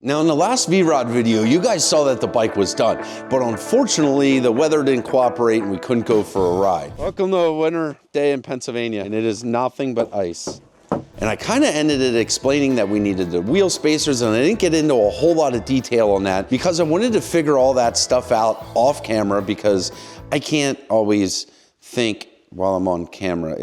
Now in the last VROD video, you guys saw that the bike was done, but unfortunately the weather didn't cooperate and we couldn't go for a ride. Welcome to a winter day in Pennsylvania, and it is nothing but ice. And I kind of ended it explaining that we needed the wheel spacers, and I didn't get into a whole lot of detail on that because I wanted to figure all that stuff out off camera, because I can't always think while I'm on camera.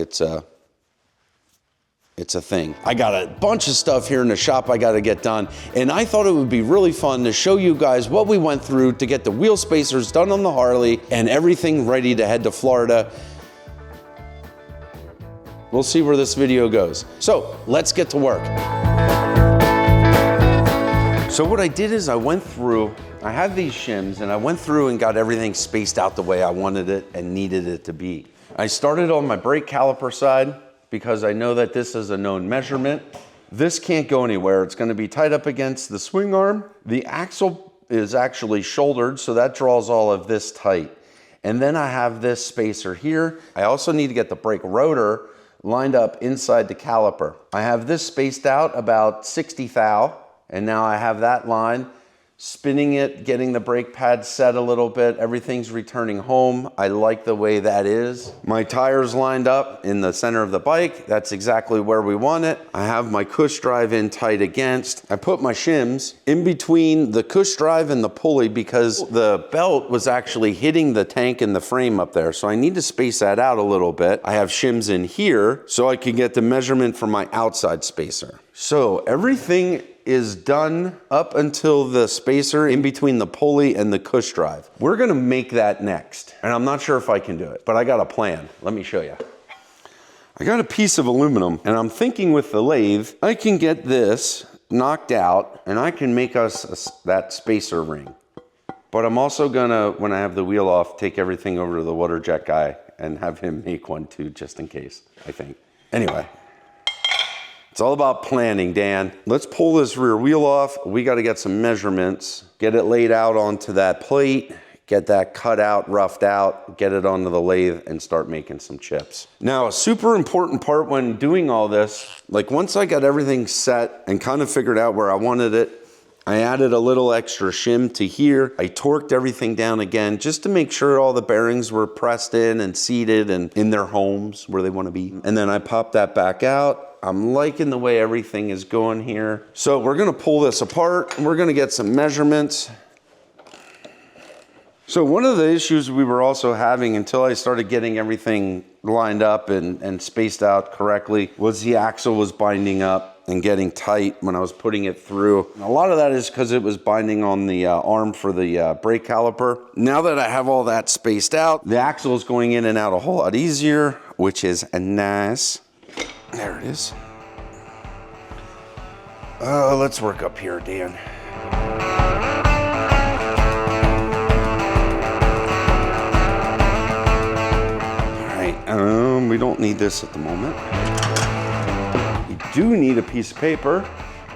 It's a thing. I got a bunch of stuff here in the shop I got to get done, and I thought it would be really fun to show you guys what we went through to get the wheel spacers done on the Harley and everything ready to head to Florida. We'll see where this video goes. So let's get to work. So what I did is I went through, I had these shims, and I went through and got everything spaced out the way I wanted it and needed it to be. I started on my brake caliper side, because I know that this is a known measurement. This can't go anywhere. It's going to be tied up against the swing arm. The axle is actually shouldered, so that draws all of this tight. And then I have this spacer here. I also need to get the brake rotor lined up inside the caliper. I have this spaced out about 60 thou, and now I have that line. Spinning it, getting the brake pad set a little bit, everything's returning home. I like the way that is. My tires lined up in the center of the bike. That's exactly where we want it. I have my cush drive in tight against. I put my shims in between the cush drive and the pulley because the belt was actually hitting the tank and the frame up there. So I need to space that out a little bit. I have shims in here so I can get the measurement for my outside spacer. So everything is done up until the spacer in between the pulley and the cush drive. We're gonna make that next, and I'm not sure if I can do it, but I got a plan. Let me show you. I got a piece of aluminum, and I'm thinking with the lathe, I can get this knocked out, and I can make us that spacer ring. But I'm also gonna, when I have the wheel off, take everything over to the water jet guy and have him make one too, just in case, I think. Anyway. It's all about planning, Dan. Let's pull this rear wheel off. We got to get some measurements, get it laid out onto that plate, get that cut out, roughed out, get it onto the lathe, and start making some chips. Now, a super important part when doing all this, like once I got everything set and kind of figured out where I wanted it, I added a little extra shim to here. I torqued everything down again just to make sure all the bearings were pressed in and seated and in their homes where they want to be. And then I popped that back out. I'm liking the way everything is going here. So we're gonna pull this apart and we're gonna get some measurements. So one of the issues we were also having until I started getting everything lined up and spaced out correctly was the axle was binding up and getting tight when I was putting it through. And a lot of that is because it was binding on the arm for the brake caliper. Now that I have all that spaced out, the axle is going in and out a whole lot easier, which is nice. There it is. Let's work up here, Dan. All right, we don't need this at the moment. We do need a piece of paper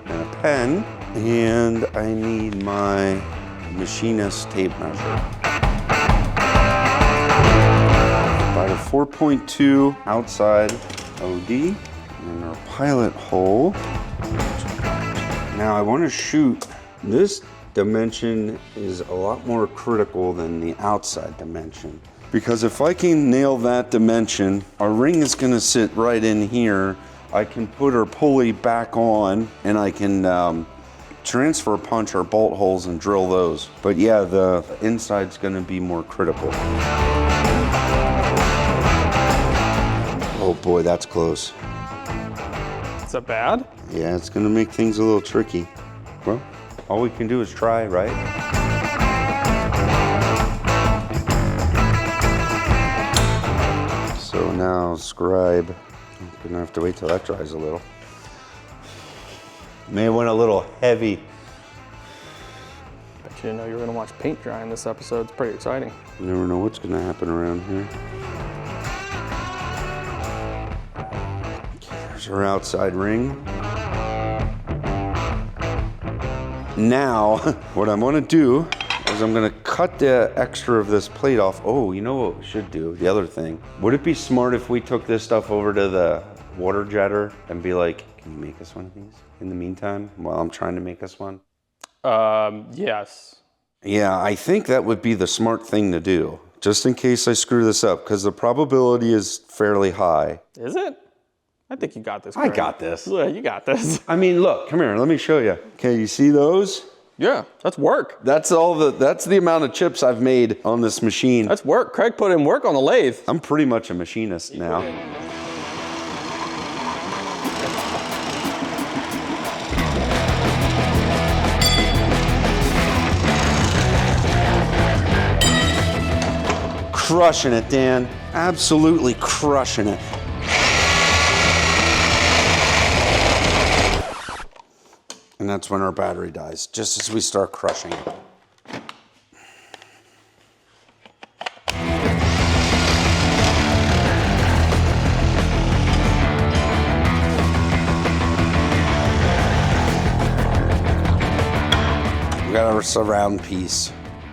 and a pen, and I need my machinist tape measure. About a 4.2 outside OD and our pilot hole. Now I want to shoot, this dimension is a lot more critical than the outside dimension, because if I can nail that dimension, our ring is going to sit right in here. I can put our pulley back on and I can transfer punch our bolt holes and drill those. But yeah, the inside's going to be more critical. Oh boy, that's close. Is that bad? Yeah, it's gonna make things a little tricky. Well, all we can do is try, right? So now, scribe. I'm gonna have to wait till that dries a little. May have went a little heavy. Bet you didn't know you were gonna watch paint dry in this episode. It's pretty exciting. You never know what's gonna happen around here. There's our outside ring. Now, what I'm gonna do is I'm gonna cut the extra of this plate off. Oh, you know what we should do? The other thing. Would it be smart if we took this stuff over to the water jetter and be like, can you make us one of these in the meantime while I'm trying to make us one? Yes. Yeah, I think that would be the smart thing to do, just in case I screw this up, because the probability is fairly high. Is it? I think you got this, I Craig. got this. Yeah, you got this. I mean, look, come here, let me show you. Okay, you see those? Yeah, that's work. That's the amount of chips I've made on this machine. That's work. Craig put in work on the lathe. I'm pretty much a machinist now. Crushing it, Dan. Absolutely crushing it. And that's when our battery dies, just as we start crushing it. We got our surround piece.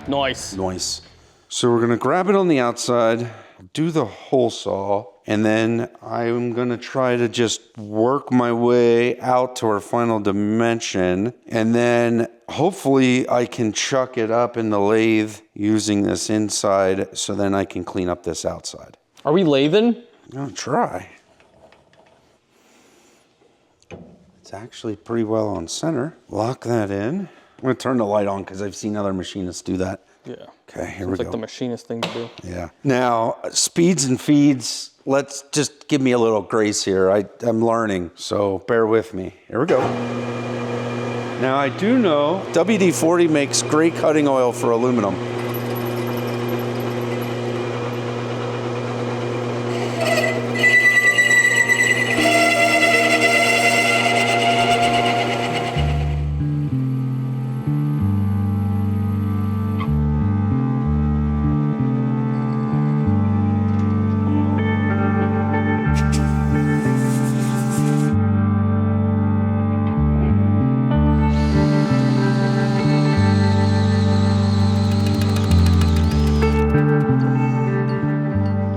Nice. Nice. So we're gonna grab it on the outside, do the hole saw, and then I'm gonna try to just work my way out to our final dimension. And then hopefully I can chuck it up in the lathe using this inside, so then I can clean up this outside. Are we lathing? I'll try. It's actually pretty well on center. Lock that in. I'm gonna turn the light on because I've seen other machinists do that. Yeah. Okay, here we It's go. like the machinist thing to do. Yeah. Now, speeds and feeds, let's just give me a little grace here. I'm learning, so bear with me. Here we go. Now, I do know WD-40 makes great cutting oil for aluminum.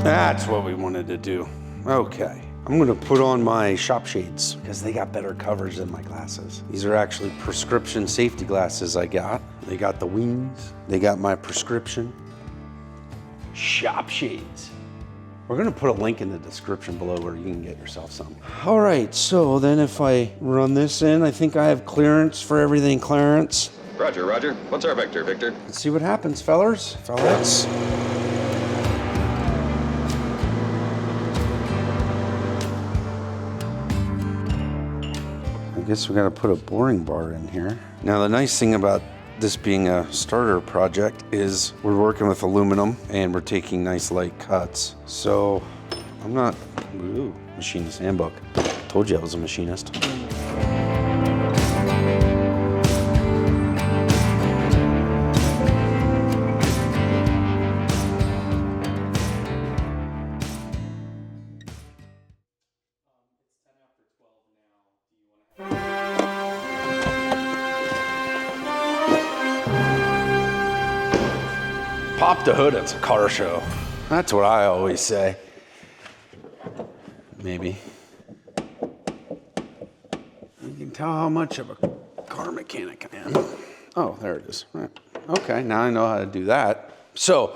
That's what we wanted to do. Okay, I'm gonna put on my shop shades because they got better coverage than my glasses. These are actually prescription safety glasses I got. They got the wings, they got my prescription shop shades. We're gonna put a link in the description below where you can get yourself some. All right, so then if I run this in, I think I have clearance for everything, Clarence. Roger, Roger. What's our vector, Victor? Let's see what happens, fellas. Fellas. I guess we gotta put a boring bar in here. Now the nice thing about this being a starter project is we're working with aluminum and we're taking nice light cuts. So I'm not, ooh, machinist handbook. Told you I was a machinist. Pop the hood, it's a car show. That's what I always say. Maybe. You can tell how much of a car mechanic I am. Oh, there it is. Right. Okay, now I know how to do that. So,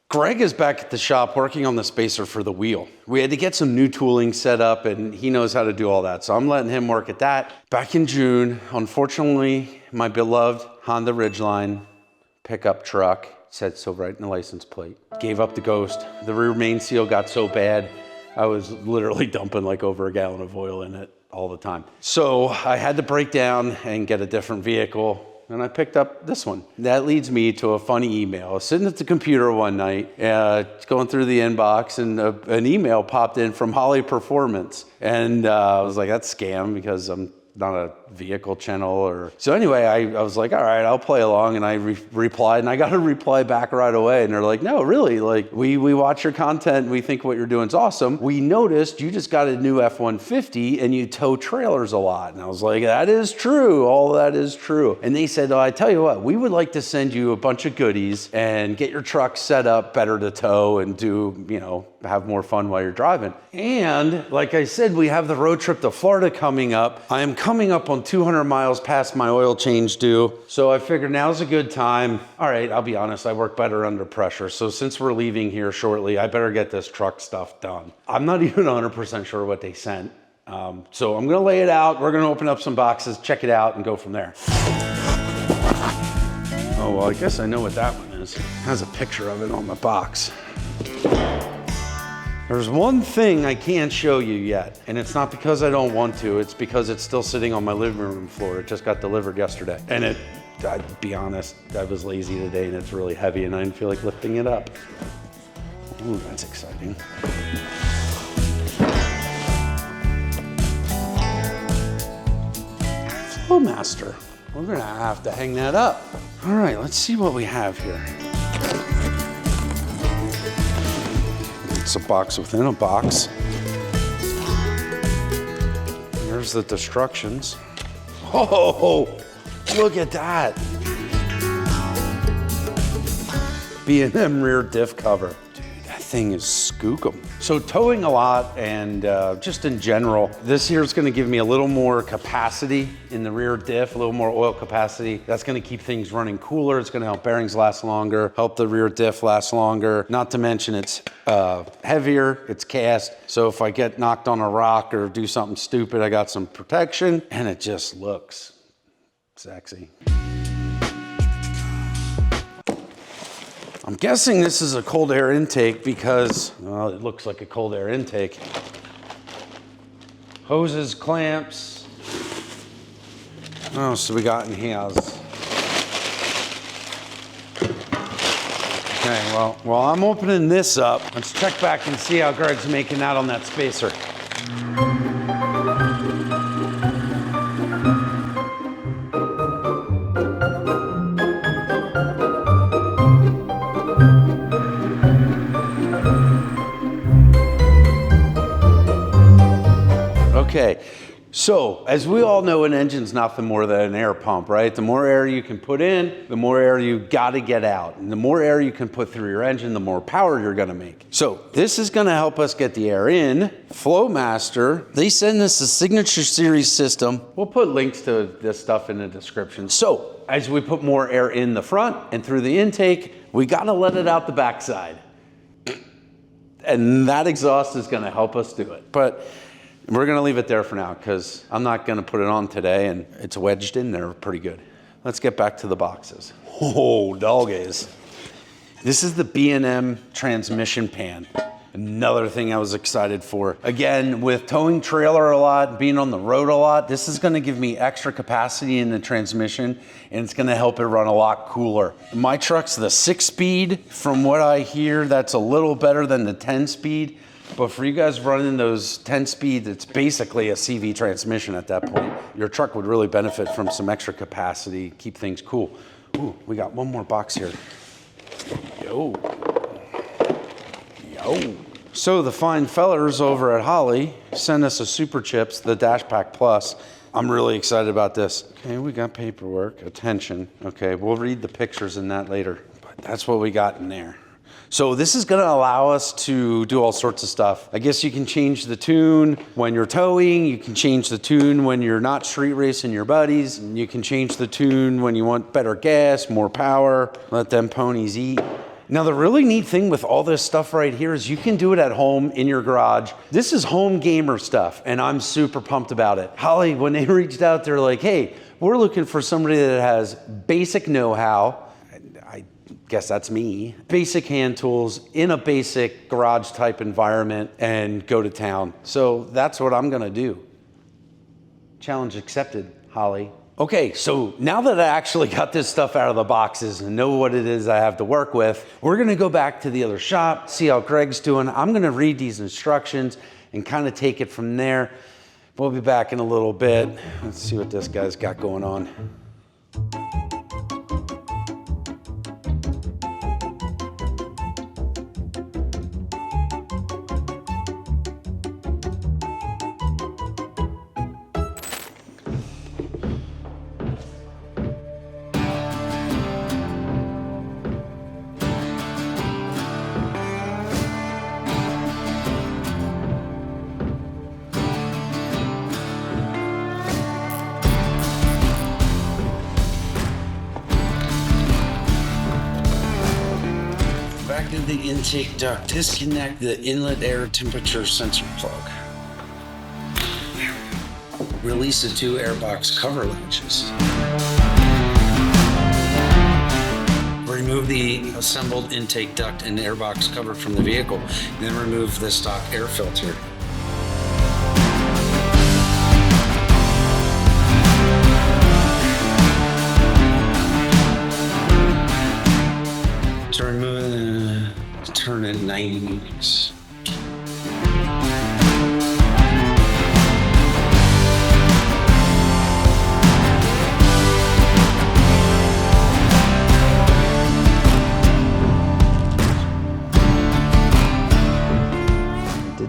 Greg is back at the shop working on the spacer for the wheel. We had to get some new tooling set up and he knows how to do all that. So I'm letting him work at that. Back in June, unfortunately, my beloved Honda Ridgeline pickup truck, said so right in the license plate, gave up the ghost. The rear main seal got so bad, I was literally dumping like over a gallon of oil in it all the time. So I had to break down and get a different vehicle, and I picked up this one. That leads me to a funny email. I was sitting at the computer one night, going through the inbox, and an email popped in from Harley Performance. And I was like, that's scam because I'm not a vehicle channel or so. Anyway, I was like, all right, I'll play along, and I replied, and I got a reply back right away, and they're like, no, really, like we watch your content, we think what you're doing is awesome. We noticed you just got a new F-150 and you tow trailers a lot. And I was like, that is true, all that is true. And they said, oh, I tell you what, we would like to send you a bunch of goodies and get your truck set up better to tow and do, you know, have more fun while you're driving. And like I said, we have the road trip to Florida coming up. I am coming up on I'm 200 miles past my oil change due. So I figured now's a good time. All right, I'll be honest, I work better under pressure. So since we're leaving here shortly, I better get this truck stuff done. I'm not even 100% sure what they sent. So I'm gonna lay it out. We're gonna open up some boxes, check it out, and go from there. Oh, well, I guess I know what that one is. It has a picture of it on the box. There's one thing I can't show you yet, and it's not because I don't want to, it's because it's still sitting on my living room floor. It just got delivered yesterday. And I'd be honest, I was lazy today and it's really heavy and I didn't feel like lifting it up. Ooh, that's exciting. Flowmaster. We're gonna have to hang that up. All right, let's see what we have here. It's a box within a box. There's the destructions. Oh, look at that. B&M rear diff cover. Dude, that thing is skookum. So towing a lot and just in general, this here is gonna give me a little more capacity in the rear diff, a little more oil capacity. That's gonna keep things running cooler. It's gonna help bearings last longer, help the rear diff last longer. Not to mention it's heavier, it's cast. So if I get knocked on a rock or do something stupid, I got some protection and it just looks sexy. I'm guessing this is a cold air intake because, well, it looks like a cold air intake. Hoses, clamps. What else do we got in here? Okay, well, while I'm opening this up, let's check back and see how Greg's making out on that spacer. Okay, so as we all know, an engine's nothing more than an air pump, right? The more air you can put in, the more air you gotta get out. And the more air you can put through your engine, the more power you're gonna make. So this is gonna help us get the air in. Flowmaster, they send us a Signature Series system. We'll put links to this stuff in the description. So as we put more air in the front and through the intake, we gotta let it out the backside. And that exhaust is gonna help us do it. But we're gonna leave it there for now because I'm not gonna put it on today and it's wedged in there pretty good. Let's get back to the boxes. Oh, doggies. This is the B&M transmission pan. Another thing I was excited for. Again, with towing trailer a lot, being on the road a lot, this is gonna give me extra capacity in the transmission and it's gonna help it run a lot cooler. My truck's the 6-speed. From what I hear, that's a little better than the 10-speed. But for you guys running those 10 speeds, it's basically a CV transmission at that point. Your truck would really benefit from some extra capacity, keep things cool. Ooh, we got one more box here. Yo. So the fine fellers over at Harley sent us a Super Chips, the Dash Pack Plus. I'm really excited about this. Okay, we got paperwork, attention. Okay, we'll read the pictures in that later. But that's what we got in there. So this is gonna allow us to do all sorts of stuff. I guess you can change the tune when you're towing, you can change the tune when you're not street racing your buddies, and you can change the tune when you want better gas, more power, let them ponies eat. Now the really neat thing with all this stuff right here is you can do it at home in your garage. This is home gamer stuff and I'm super pumped about it. Harley, when they reached out, they're like, hey, we're looking for somebody that has basic know-how. Guess that's me. Basic hand tools in a basic garage type environment and go to town. So that's what I'm gonna do. Challenge accepted, Harley. Okay, so now that I actually got this stuff out of the boxes and know what it is I have to work with, we're gonna go back to the other shop, see how Greg's doing. I'm gonna read these instructions and kind of take it from there. We'll be back in a little bit. Let's see what this guy's got going on. Unconnected the intake duct. Disconnect the inlet air temperature sensor plug. Release the 2 airbox cover latches. Remove the assembled intake duct and airbox cover from the vehicle. Then remove the stock air filter. To remove, turn it 90 degrees.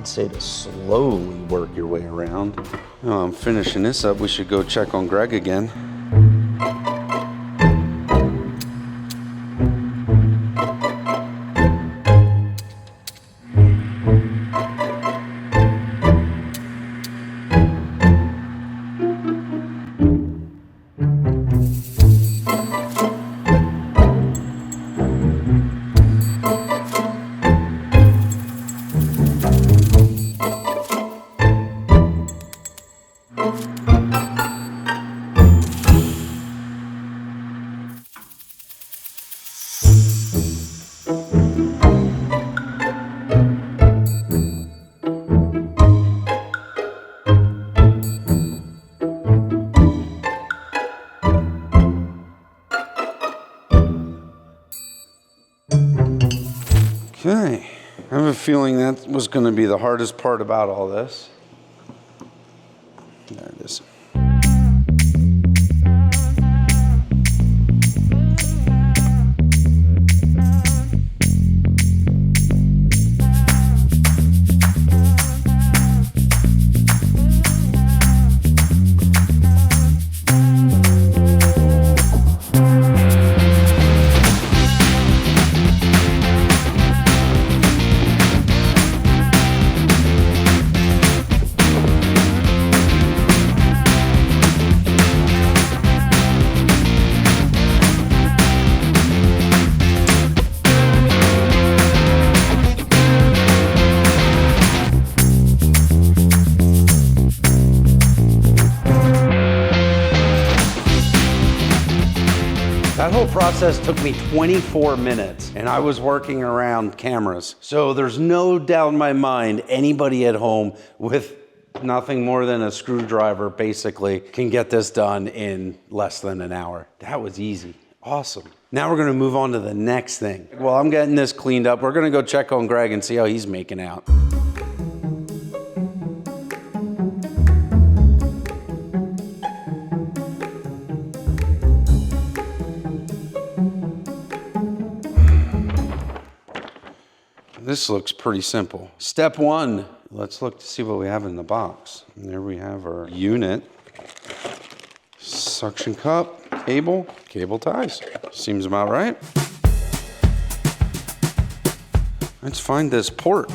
Say to slowly work your way around. Oh, I'm finishing this up. We should go check on Greg again. Okay, I have a feeling that was going to be the hardest part about all this. There it is. That whole process took me 24 minutes and I was working around cameras. So there's no doubt in my mind anybody at home with nothing more than a screwdriver basically can get this done in less than an hour. That was easy. Awesome. Now we're gonna move on to the next thing. While I'm getting this cleaned up, we're gonna go check on Greg and see how he's making out. This looks pretty simple. Step one, let's look to see what we have in the box. And there we have our unit, suction cup, cable ties. Seems about right. Let's find this port.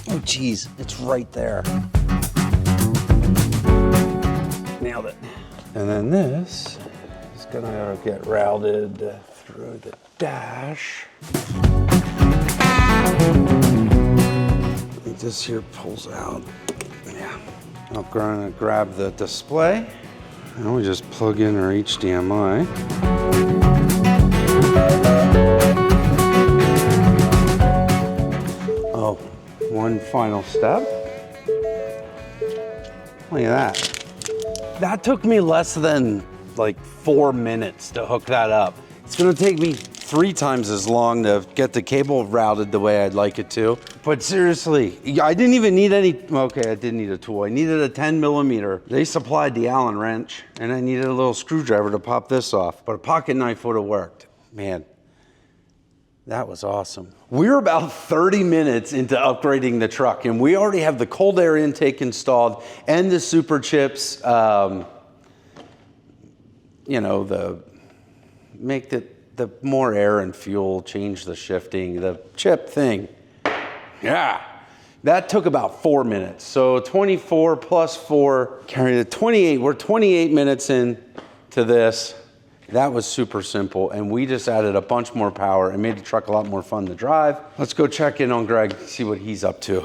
Oh geez, it's right there. Nailed it. And then this is gonna get routed through the dash. This here pulls out. Yeah. I'm gonna grab the display. And we just plug in our HDMI. Oh, one final step. Look at that. That took me less than like 4 minutes to hook that up. It's gonna take me 3 times as long to get the cable routed the way I'd like it to. But seriously, I didn't even need any, okay, I did need a tool. I needed a 10mm. They supplied the Allen wrench, and I needed a little screwdriver to pop this off, but a pocket knife would have worked. Man, that was awesome. We're about 30 minutes into upgrading the truck, and we already have the cold air intake installed and the super chips, you know, make the more air and fuel, change the shifting, the chip thing. Yeah, that took about 4 minutes. So 24 plus 4, carry the 28. We're 28 minutes in to this. That was super simple, and we just added a bunch more power and made the truck a lot more fun to drive. Let's go check in on Greg, see what he's up to.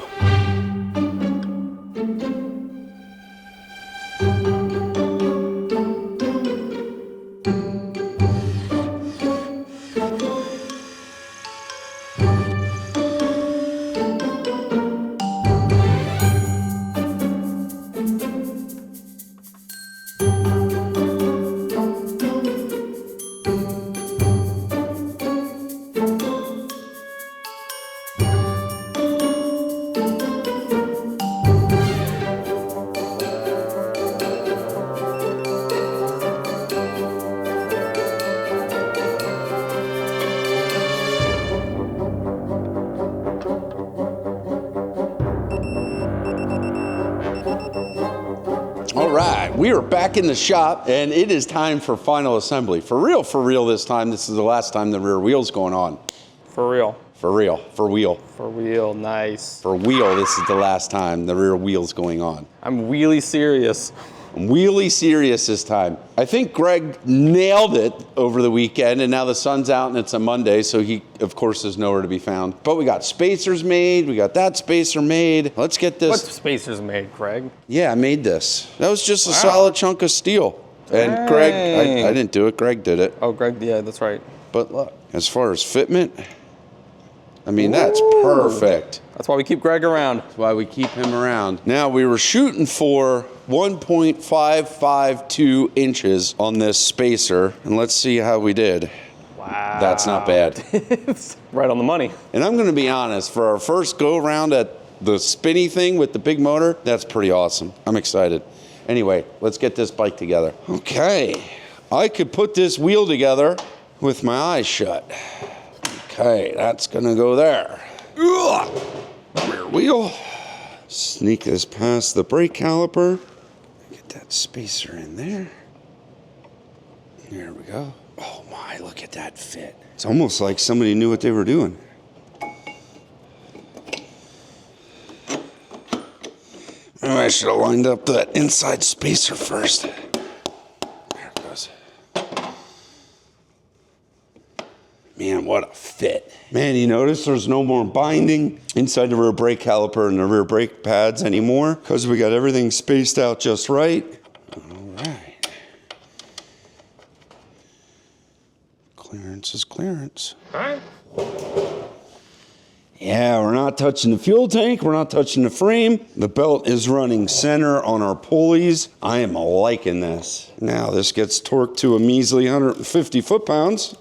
All right, we are back in the shop and it is time for final assembly. For real this time. This is the last time the rear wheel's going on. For real. For real, for wheel. For real, nice. For wheel, this is the last time the rear wheel's going on. I'm really serious. I'm really serious this time. I think Greg nailed it over the weekend, and now the sun's out and it's a Monday, so he, of course, is nowhere to be found. But we got spacers made, we got that spacer made. Let's get this. What spacers made, Craig? Yeah, I made this. That was just a solid chunk of steel. And Greg, I didn't do it, Greg did it. Oh, Greg, yeah, that's right. But look, as far as fitment, I mean, that's perfect. That's why we keep Greg around. That's why we keep him around. Now, we were shooting for 1.552 inches on this spacer, and let's see how we did. Wow. That's not bad. It's right on the money. And I'm gonna be honest, for our first go around at the spinny thing with the big motor, that's pretty awesome. I'm excited. Anyway, let's get this bike together. Okay, I could put this wheel together with my eyes shut. Okay, that's gonna go there. Ugh. Rear wheel. Sneak this past the brake caliper. Get that spacer in there. There we go. Oh my, look at that fit. It's almost like somebody knew what they were doing. Oh, I should have lined up that inside spacer first. There it goes. Man, what a fit. Man, you notice there's no more binding inside the rear brake caliper and the rear brake pads anymore because we got everything spaced out just right. All right. Clearance is clearance. All right. Yeah, we're not touching the fuel tank. We're not touching the frame. The belt is running center on our pulleys. I am liking this. Now this gets torqued to a measly 150 foot-pounds.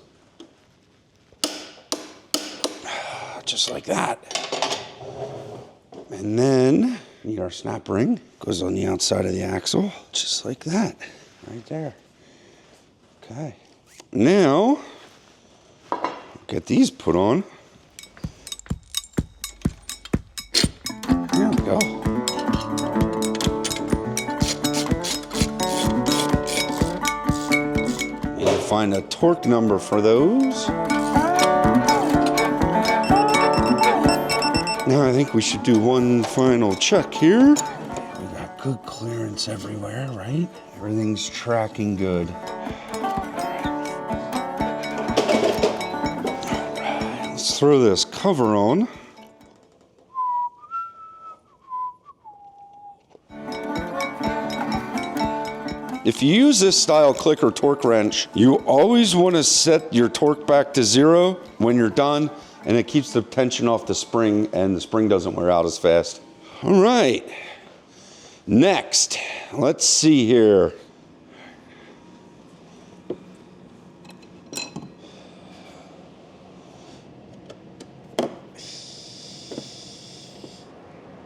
Just like that. And then need our snap ring. Goes on the outside of the axle, just like that, right there. Okay. Now, get these put on. There we go. Need to find a torque number for those. Now I think we should do one final check here. We got good clearance everywhere, right? Everything's tracking good. All right, let's throw this cover on. If you use this style click or torque wrench, you always want to set your torque back to 0 when you're done, and it keeps the tension off the spring and the spring doesn't wear out as fast. All right, next, let's see here.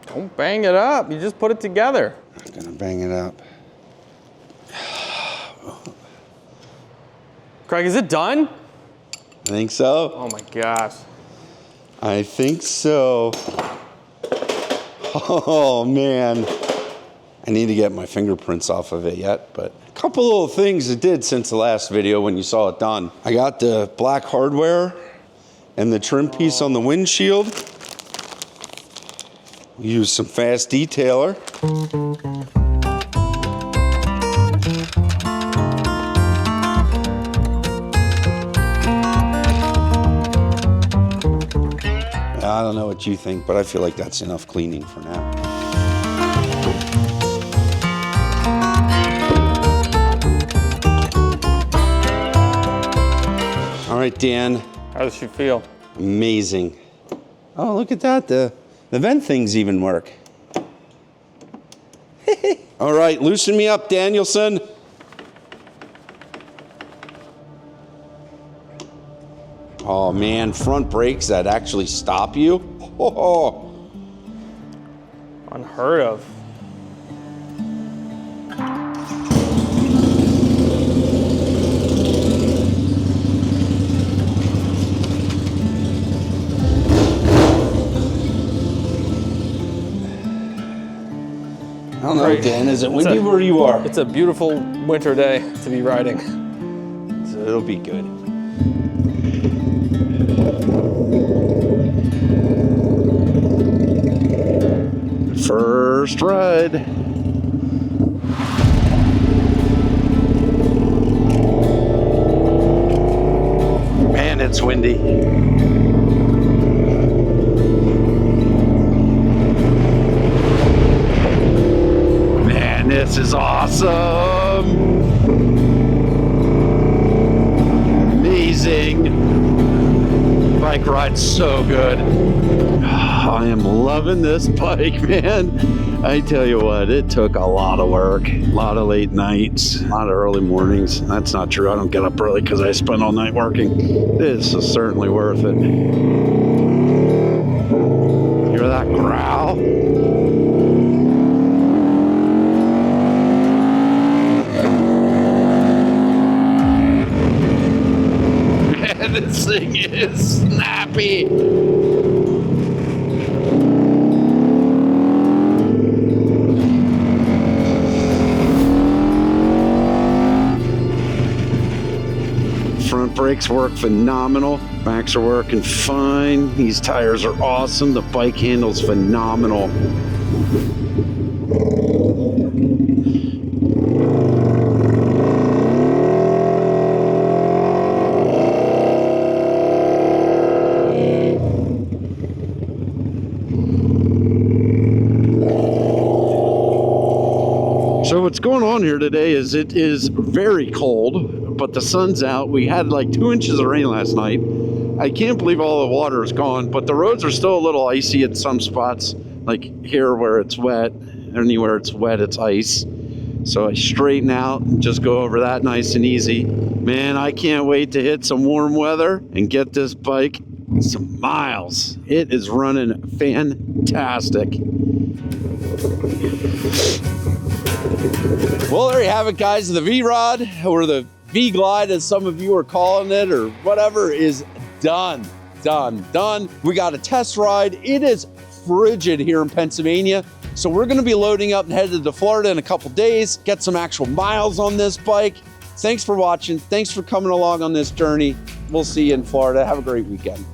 Don't bang it up, you just put it together. I'm gonna bang it up. Craig, is it done? I think so. Oh my gosh. I think so. Oh man. I need to get my fingerprints off of it yet, but a couple little things it did since the last video when you saw it done. I got the black hardware and the trim piece on the windshield. We used some fast detailer. I don't know what you think, but I feel like that's enough cleaning for now. All right, Dan. How does she feel? Amazing. Oh, look at that. The vent things even work. All right, loosen me up, Danielson. Oh man, front brakes that actually stop you. Oh. Unheard of. I don't know, Dan, is it windy where you are? It's a beautiful winter day to be riding. So it'll be good. First ride. Man, it's windy. Man, this is awesome. Amazing. Bike ride's so good. I am loving this bike, man. I tell you what, it took a lot of work, a lot of late nights, a lot of early mornings. That's not true. I don't get up early because I spend all night working. This is certainly worth it. Hear that growl? Man, this thing is snappy. Front brakes work phenomenal. Backs are working fine. These tires are awesome. The bike handles phenomenal. So what's going on here today is it is very cold, but the sun's out. We had like 2 inches of rain last night. I can't believe all the water is gone, but the roads are still a little icy at some spots, like here where it's wet. Anywhere it's wet, it's ice. So I straighten out and just go over that nice and easy. Man, I can't wait to hit some warm weather and get this bike some miles. It is running fantastic. Well, there you have it, guys. The VROD, or the V-Glide, as some of you are calling it, or whatever, is done. We got a test ride. It is frigid here in Pennsylvania. So we're gonna be loading up and headed to Florida in a couple days, get some actual miles on this bike. Thanks for watching. Thanks for coming along on this journey. We'll see you in Florida. Have a great weekend.